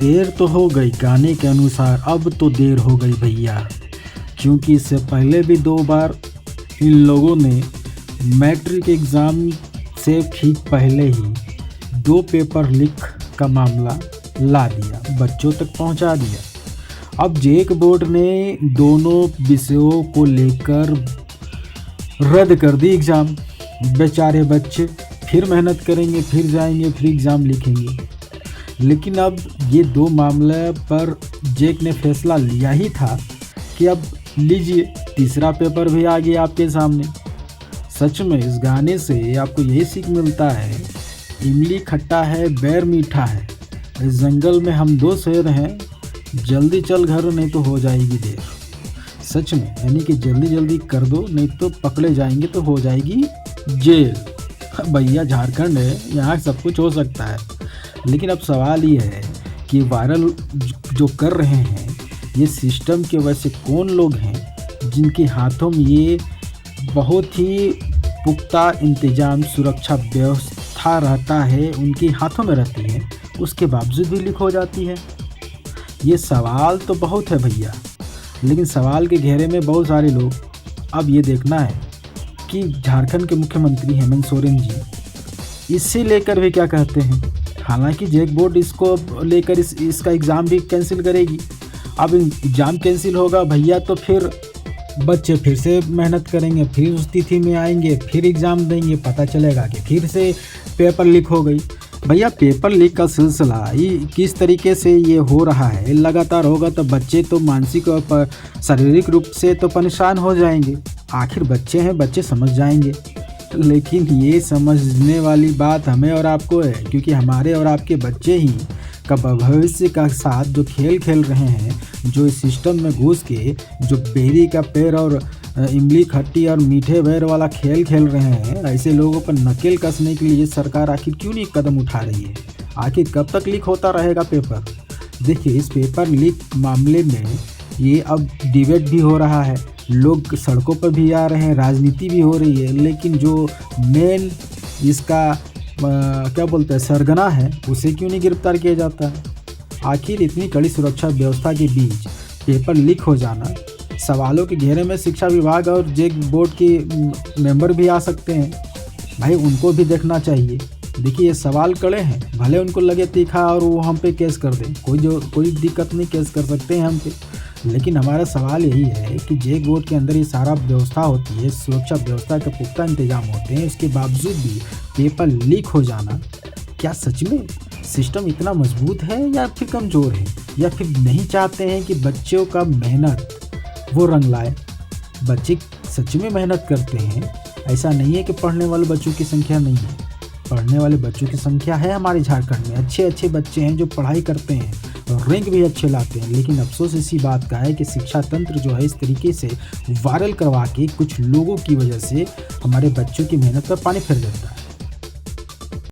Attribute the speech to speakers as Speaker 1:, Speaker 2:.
Speaker 1: देर तो हो गई गाने के अनुसार, अब तो देर हो गई भैया, क्योंकि इससे पहले भी 2 बार इन लोगों ने मैट्रिक एग्ज़ाम से ठीक पहले ही 2 पेपर लीक का मामला ला दिया, बच्चों तक पहुंचा दिया। अब जेक बोर्ड ने दोनों विषयों को लेकर रद्द कर दी एग्ज़ाम। बेचारे बच्चे फिर मेहनत करेंगे, फिर जाएंगे, फिर एग्ज़ाम लिखेंगे। लेकिन अब ये 2 मामले पर जेक ने फैसला लिया ही था कि अब लीजिए, तीसरा पेपर भी आ गया आपके सामने। सच में इस गाने से आपको यही सीख मिलता है, इमली खट्टा है बैर मीठा है, इस जंगल में हम 2 शेर हैं, जल्दी चल घर नहीं तो हो जाएगी देर। सच में, यानी कि जल्दी जल्दी कर दो नहीं तो पकड़े जाएंगे तो हो जाएगी जेल। भैया झारखंड है, यहाँ सब कुछ हो सकता है। लेकिन अब सवाल ये है कि वायरल जो कर रहे हैं ये सिस्टम के वजह से कौन लोग हैं जिनके हाथों में ये बहुत ही पुख्ता इंतजाम सुरक्षा व्यवस्था रहता है, उनके हाथों में रहती है, उसके बावजूद भी लीक हो जाती है। ये सवाल तो बहुत है भैया, लेकिन सवाल के घेरे में बहुत सारे लोग। अब ये देखना है कि झारखंड के मुख्यमंत्री हेमंत सोरेन जी इससे लेकर भी क्या कहते हैं। हालांकि जेक बोर्ड इसको लेकर इसका एग्ज़ाम भी कैंसिल करेगी। अब एग्ज़ाम कैंसिल होगा भैया तो फिर बच्चे फिर से मेहनत करेंगे, फिर उस तिथि में आएंगे, फिर एग्ज़ाम देंगे, पता चलेगा कि फिर से पेपर लीक हो गई। भैया पेपर लीक का सिलसिला ये किस तरीके से ये हो रहा है, लगातार होगा तो बच्चे तो मानसिक और शारीरिक रूप से तो परेशान हो जाएंगे। आखिर बच्चे हैं, बच्चे समझ जाएंगे। लेकिन ये समझने वाली बात हमें और आपको है, क्योंकि हमारे और आपके बच्चे ही का भविष्य का साथ जो खेल खेल रहे हैं, जो इस सिस्टम में घुस के जो बेरी का पेड़ और इमली खट्टी और मीठे बैर वाला खेल खेल रहे हैं, ऐसे लोगों पर नकेल कसने के लिए ये सरकार आखिर क्यों नहीं कदम उठा रही है। आखिर कब तक लीक होता रहेगा पेपर। देखिए, इस पेपर लीक मामले में ये अब डिबेट भी हो रहा है, लोग सड़कों पर भी आ रहे हैं, राजनीति भी हो रही है, लेकिन जो मेन इसका क्या बोलते हैं सरगना है, उसे क्यों नहीं गिरफ्तार किया जाता है। आखिर इतनी कड़ी सुरक्षा व्यवस्था के बीच पेपर लीक हो जाना, सवालों के घेरे में शिक्षा विभाग और जेक बोर्ड के मेंबर भी आ सकते हैं। भाई उनको भी देखना चाहिए। देखिए, ये सवाल कड़े हैं, भले उनको लगे तीखा और वो हम पे केस कर दें, कोई दिक्कत नहीं, केस कर सकते हैं हम पे। लेकिन हमारा सवाल यही है कि जेक बोर्ड के अंदर ये सारा व्यवस्था होती है, सुरक्षा व्यवस्था के पुख्ता इंतजाम होते हैं, उसके बावजूद भी पेपर लीक हो जाना, क्या सच में सिस्टम इतना मजबूत है या फिर कमज़ोर है, या फिर नहीं चाहते हैं कि बच्चों का मेहनत वो रंग लाए। बच्चे सच में मेहनत करते हैं, ऐसा नहीं है कि पढ़ने वाले बच्चों की संख्या नहीं है, पढ़ने वाले बच्चों की संख्या है हमारे झारखंड में। अच्छे बच्चे हैं जो पढ़ाई करते हैं और रैंक भी अच्छे लाते हैं। लेकिन अफसोस इसी बात का है कि शिक्षा तंत्र जो है इस तरीके से वायरल करवा के कुछ लोगों की वजह से हमारे बच्चों की मेहनत पर पानी फिर देता है।